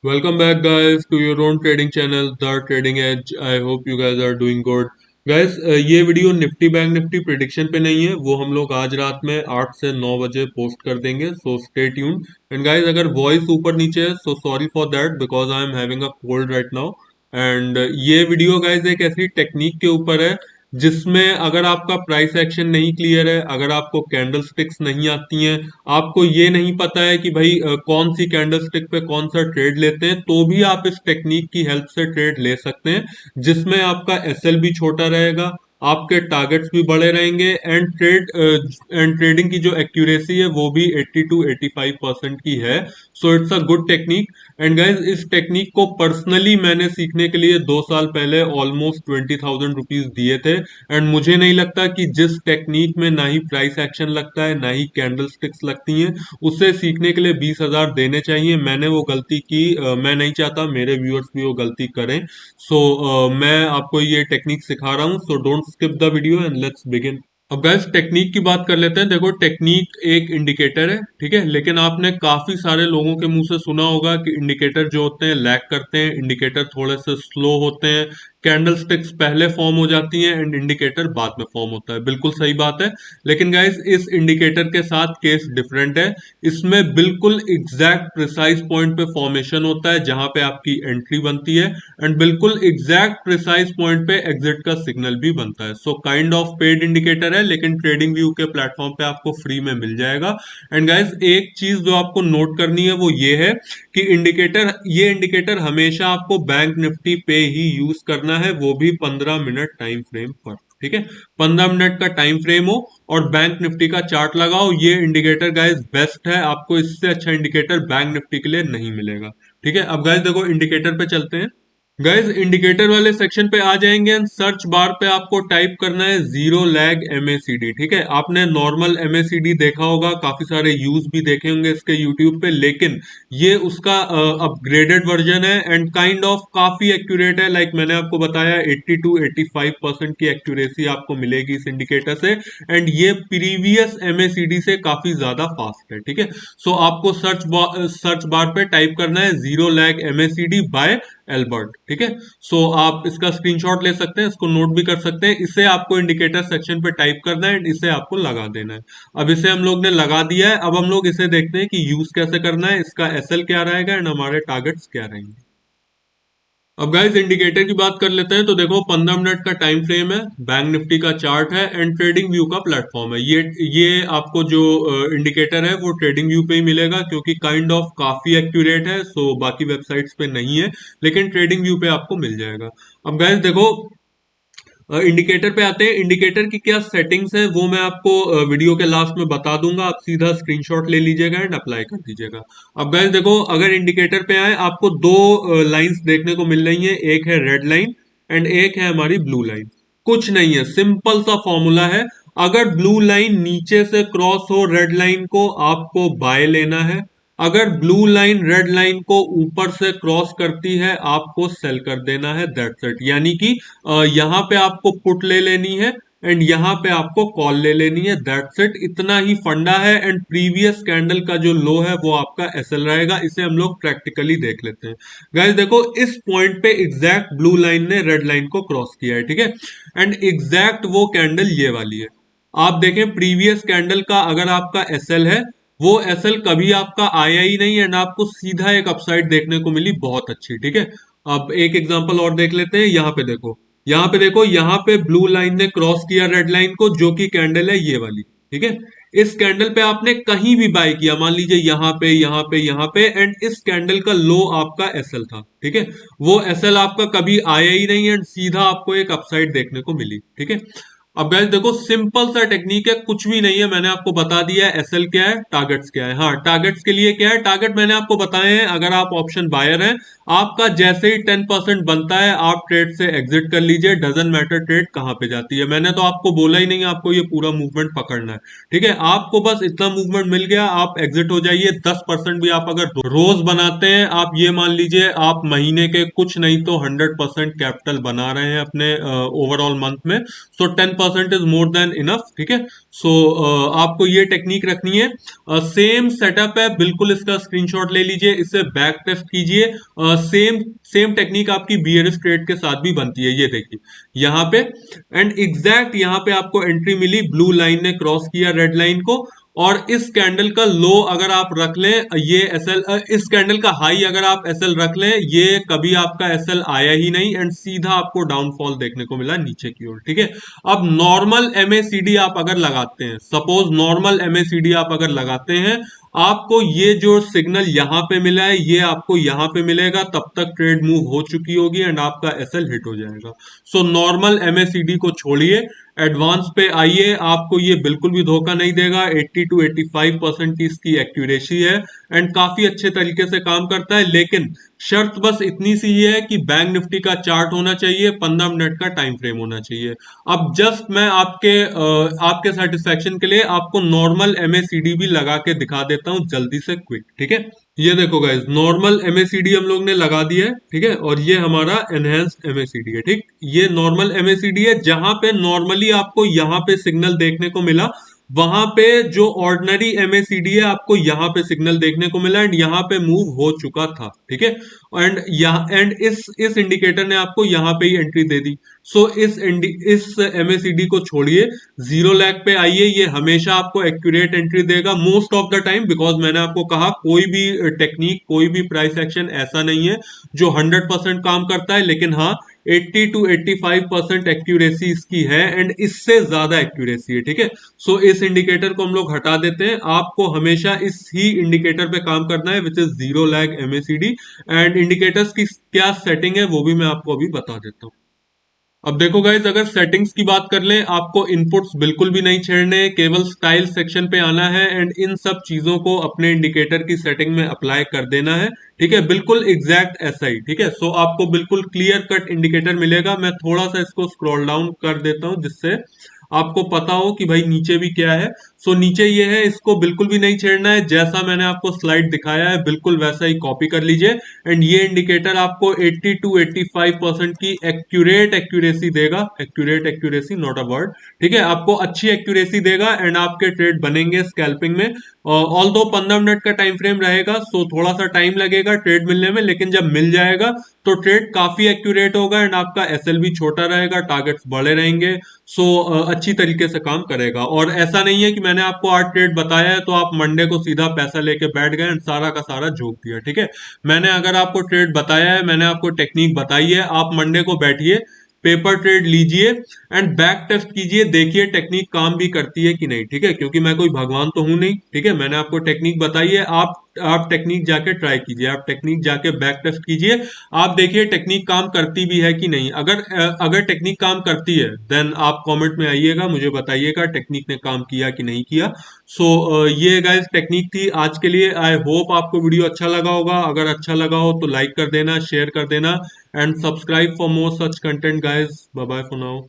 Welcome back, guys, to your own trading channel, The Trading Edge. I hope you guys are doing good. Guys, ये video Nifty bank Nifty prediction पे नहीं है, वो हम लोग आज रात में 8 से 9 बजे पोस्ट कर देंगे, so stay tune. And guys, अगर वॉइस ऊपर नीचे है so sorry for that because I am having a cold right now. And ये वीडियो गाइस एक ऐसी टेक्निक के ऊपर है जिसमें अगर आपका प्राइस एक्शन नहीं क्लियर है, अगर आपको कैंडल स्टिक्स नहीं आती हैं, आपको ये नहीं पता है कि भाई कौन सी कैंडल स्टिक पे कौन सा ट्रेड लेते हैं, तो भी आप इस टेक्निक की हेल्प से ट्रेड ले सकते हैं, जिसमें आपका एसएल भी छोटा रहेगा, आपके टारगेट्स भी बड़े रहेंगे, एंड ट्रेडिंग की जो एक्यूरेसी है वो भी 80 टू 85% की है। So it's a good technique. And guys, इस टेक्निक को पर्सनली मैंने सीखने के लिए 2 साल पहले ऑलमोस्ट 20,000 रुपीज दिए थे। एंड मुझे नहीं लगता कि जिस टेक्निक में ना ही प्राइस एक्शन लगता है ना ही कैंडल स्टिक्स लगती हैं, उसे सीखने के लिए 20,000 देने चाहिए। मैंने वो गलती की, मैं नहीं चाहता मेरे व्यूअर्स भी वो गलती करें। सो मैं आपको ये टेक्निक सिखा रहा हूँ, so don't skip the video and let's begin. अब गैस, टेक्निक की बात कर लेते हैं। देखो, टेक्निक एक इंडिकेटर है, ठीक है, लेकिन आपने काफी सारे लोगों के मुंह से सुना होगा कि इंडिकेटर जो होते हैं लैग करते हैं, इंडिकेटर थोड़े से स्लो होते हैं, कैंडल स्टिक्स पहले फॉर्म हो जाती हैं एंड इंडिकेटर बाद में फॉर्म होता है। बिल्कुल सही बात है, लेकिन गाइस इस इंडिकेटर के साथ केस डिफरेंट है। इसमें बिल्कुल एग्जैक्ट प्रिसाइज पॉइंट पे फॉर्मेशन होता है जहां पे आपकी एंट्री बनती है, एंड बिल्कुल एग्जैक्ट प्रिसाइज पॉइंट पे एग्जिट का सिग्नल भी बनता है। So kind of paid indicator है, लेकिन ट्रेडिंग व्यू के प्लेटफॉर्म पे आपको फ्री में मिल जाएगा। एंड गाइस, एक चीज जो आपको नोट करनी है वो ये है कि ये इंडिकेटर हमेशा आपको बैंक निफ्टी पे ही यूज करना है, वो भी 15 मिनट टाइम फ्रेम पर। ठीक है, 15 मिनट का टाइम फ्रेम हो और बैंक निफ्टी का चार्ट लगाओ, ये इंडिकेटर गाइस बेस्ट है। आपको इससे अच्छा इंडिकेटर बैंक निफ्टी के लिए नहीं मिलेगा। ठीक है, अब गाइस देखो, इंडिकेटर पे चलते हैं। गाइस, इंडिकेटर वाले सेक्शन पे आ जाएंगे एंड सर्च बार पे आपको टाइप करना है जीरो लैग एमएसीडी। ठीक है, आपने नॉर्मल एमएसीडी देखा होगा, काफी सारे यूज भी देखे होंगे इसके यूट्यूब पे, लेकिन ये उसका अपग्रेडेड वर्जन है एंड काइंड ऑफ काफी एक्यूरेट है। लाइक मैंने आपको बताया, 80 टू 85% की एक्यूरेसी आपको मिलेगी इस इंडिकेटर से, एंड ये प्रीवियस एमएसीडी से काफी ज्यादा फास्ट है। ठीक है, सो आपको सर्च बार पे टाइप करना है zero lag MACD by Albert. ठीक है, सो आप इसका स्क्रीनशॉट ले सकते हैं, इसको नोट भी कर सकते हैं। इसे आपको इंडिकेटर सेक्शन पे टाइप करना है एंड इसे आपको लगा देना है। अब इसे हम लोग ने लगा दिया है, अब हम लोग इसे देखते हैं कि यूज कैसे करना है, इसका एसएल क्या रहेगा एंड हमारे टारगेट्स क्या रहेंगे। अब गाइस, इंडिकेटर की बात कर लेते हैं। तो देखो, 15 मिनट का टाइम फ्रेम है, बैंक निफ्टी का चार्ट है एंड ट्रेडिंग व्यू का प्लेटफॉर्म है। ये आपको जो इंडिकेटर है वो ट्रेडिंग व्यू पे ही मिलेगा, क्योंकि काइंड ऑफ काफी एक्यूरेट है, सो बाकी वेबसाइट्स पे नहीं है, लेकिन ट्रेडिंग व्यू पे आपको मिल जाएगा। अब गाइस देखो, इंडिकेटर पे आते हैं। इंडिकेटर की क्या सेटिंग्स है वो मैं आपको वीडियो के लास्ट में बता दूंगा, आप सीधा स्क्रीनशॉट ले लीजिएगा एंड अप्लाई कर दीजिएगा। अब गाइस देखो, अगर इंडिकेटर पे आए, आपको दो लाइंस देखने को मिल रही हैं, एक है रेड लाइन एंड एक है हमारी ब्लू लाइन। कुछ नहीं है, सिंपल सा फॉर्मूला है। अगर ब्लू लाइन नीचे से क्रॉस हो रेड लाइन को, आपको बाय लेना है। अगर ब्लू लाइन रेड लाइन को ऊपर से क्रॉस करती है, आपको सेल कर देना है। That's it. यानी कि यहाँ पे आपको पुट ले लेनी है एंड यहाँ पे आपको कॉल ले लेनी है। दैट्स इट, इतना ही फंडा है। एंड प्रीवियस कैंडल का जो लो है वो आपका एसएल रहेगा। इसे हम लोग प्रैक्टिकली देख लेते हैं। गाइस देखो, इस पॉइंट पे एग्जैक्ट ब्लू लाइन ने रेड लाइन को क्रॉस किया है। ठीक है, एंड एग्जैक्ट वो कैंडल ये वाली है। आप देखें, प्रीवियस कैंडल का अगर आपका एसएल है, वो एसएल कभी आपका आया ही नहीं एंड आपको सीधा एक अपसाइड देखने को मिली, बहुत अच्छी। ठीक है, अब एक एग्जांपल और देख लेते हैं। यहाँ पे देखो, यहाँ पे देखो, यहाँ पे ब्लू लाइन ने क्रॉस किया रेड लाइन को, जो कि कैंडल है ये वाली। ठीक है, इस कैंडल पे आपने कहीं भी बाय किया, मान लीजिए यहाँ पे यहाँ पे यहाँ पे, एंड इस कैंडल का लो आपका एसएल था। ठीक है, वो एसएल आपका कभी आया ही नहीं एंड सीधा आपको एक अपसाइड देखने को मिली। ठीक है, अब गाइस देखो, सिंपल सा टेक्निक है, कुछ भी नहीं है। मैंने आपको बता दिया है एसएल क्या है, टारगेट्स क्या है। हाँ, टारगेट्स के लिए क्या है, टारगेट मैंने आपको बताए हैं। अगर आप ऑप्शन बायर हैं, आपका जैसे ही 10% बनता है, आप ट्रेड से एग्जिट कर लीजिए। डजंट मैटर ट्रेड कहां पे जाती है, मैंने तो आपको बोला ही नहीं आपको ये पूरा मूवमेंट पकड़ना है। ठीक है, आपको बस इतना मूवमेंट मिल गया, आप एग्जिट हो जाइए। 10% भी आप अगर रोज बनाते हैं, आप ये मान लीजिए आप महीने के कुछ नहीं तो 100% कैपिटल बना रहे हैं अपने ओवरऑल मंथ में। सो 10% 100% इज मोर देन इनफ, ठीक है। सो आपको ये टेक्निक रखनी है। सेम सेटअप है बिल्कुल, इसका स्क्रीनशॉट ले लीजिए, इससे बैक टेस्ट कीजिए। सेम सेम टेक्निक आपकी बियरिश ट्रेड के साथ भी बनती है, ये देखिए यहाँ पे। एंड एग्जैक्ट यहाँ पे आपको एंट्री मिली, ब्लू लाइन ने क्रॉस किया रेड लाइन को, और इस कैंडल का लो अगर आप रख लें, ये एसएल, इस कैंडल का हाई अगर आप एसएल रख लें, ये कभी आपका एसएल आया ही नहीं, एंड सीधा आपको डाउनफॉल देखने को मिला नीचे की ओर, ठीक है। अब नॉर्मल एमएसीडी आप अगर लगाते हैं, सपोज नॉर्मल एमएसीडी आप अगर लगाते हैं, आपको ये जो सिग्नल यहां पे मिला है ये आपको यहां पे मिलेगा, तब तक ट्रेड मूव हो चुकी होगी एंड आपका एसएल हिट हो जाएगा। सो नॉर्मल एमएसीडी को छोड़िए, एडवांस पे आइए, आपको ये बिल्कुल भी धोखा नहीं देगा। 80 to 85% की इसकी एक्यूरेसी है एंड काफी अच्छे तरीके से काम करता है, लेकिन शर्त बस इतनी सी ही है कि बैंक निफ्टी का चार्ट होना चाहिए, 15 मिनट का टाइम फ्रेम होना चाहिए। अब जस्ट मैं आपके सेटिस्फेक्शन के लिए आपको नॉर्मल एमएसीडी भी लगा के दिखा देता हूं जल्दी से, क्विक, ठीक है। ये देखो गाइस, नॉर्मल एमएसीडी हम लोग ने लगा दिया है, ठीक है, और ये हमारा एनहेंस्ड एमएसीडी है, ठीक। ये नॉर्मल एमएसीडी है, जहां पे नॉर्मली आपको यहाँ पे सिग्नल देखने को मिला, वहां पे जो ऑर्डिनरी एमएसीडी है आपको यहाँ पे सिग्नल देखने को मिला एंड यहाँ पे मूव हो चुका था, ठीक है। एंड इस इंडिकेटर ने आपको यहाँ पे ही एंट्री दे दी। सो इस एमएसीडी को छोड़िए, जीरो लैग पे आइए, ये हमेशा आपको एक्यूरेट एंट्री देगा most of the time, because मैंने आपको कहा कोई भी टेक्निक, कोई भी प्राइस एक्शन ऐसा नहीं है जो 100% काम करता है, लेकिन हाँ 80 to 85% एक्यूरेसी इसकी है एंड इससे ज्यादा एक्यूरेसी है, ठीक है। सो इस इंडिकेटर को हम लोग हटा देते हैं, आपको हमेशा इस ही इंडिकेटर पे काम करना है, which is zero lag MACD. And indicators की क्या सेटिंग है वो भी मैं आपको अभी बता देता हूँ। अब देखो गाइज, अगर सेटिंग्स की बात कर लें, आपको इनपुट्स बिल्कुल भी नहीं छेड़ने, केवल स्टाइल सेक्शन पे आना है एंड इन सब चीजों को अपने इंडिकेटर की सेटिंग में अप्लाई कर देना है, ठीक है, बिल्कुल एग्जैक्ट ऐसा ही, ठीक है। सो आपको बिल्कुल क्लियर कट इंडिकेटर मिलेगा। मैं थोड़ा सा इसको स्क्रॉल डाउन कर देता हूं जिससे आपको पता हो कि भाई नीचे भी क्या है। सो नीचे ये है, इसको बिल्कुल भी नहीं छेड़ना है, जैसा मैंने आपको स्लाइड दिखाया है बिल्कुल वैसा ही कॉपी कर लीजिए। एंड ये इंडिकेटर आपको 80 to 85% की एक्यूरेट एक्यूरेसी देगा, accurate accuracy, not a word, ठीक है, आपको अच्छी एक्यूरेसी देगा एंड आपके ट्रेड बनेंगे स्कैल्पिंग में। ऑल दो 15 मिनट का टाइम फ्रेम रहेगा, सो थोड़ा सा टाइम लगेगा ट्रेड मिलने में, लेकिन जब मिल जाएगा तो ट्रेड काफी एक्यूरेट होगा एंड आपका एसएल भी छोटा रहेगा, टारगेट्स बड़े रहेंगे। सो अच्छी तरीके से काम करेगा। और ऐसा नहीं है कि मैंने आपको आज ट्रेड बताया है तो आप मंडे को सीधा पैसा लेके बैठ गए एंड सारा का सारा झोंक दिया, ठीक है। मैंने अगर आपको ट्रेड बताया है, मैंने आपको टेक्निक बताई है, आप मंडे को बैठिए, पेपर ट्रेड लीजिए एंड बैक टेस्ट कीजिए, देखिए टेक्निक काम भी करती है कि नहीं, ठीक है, क्योंकि मैं कोई भगवान तो हूं नहीं, ठीक है। मैंने आपको टेक्निक बताई है, आप टेक्निक जाके ट्राई कीजिए, आप टेक्निक जाके बैक टेस्ट कीजिए, आप देखिए टेक्निक काम करती भी है कि नहीं। अगर टेक्निक काम करती है देन आप कमेंट में आइएगा, मुझे बताइएगा टेक्निक ने काम किया कि नहीं किया। सो ये गाइस टेक्निक थी आज के लिए। आई होप आपको वीडियो अच्छा लगा होगा, अगर अच्छा लगा हो तो लाइक कर देना, शेयर कर देना and subscribe for more such content guys. Bye bye for now.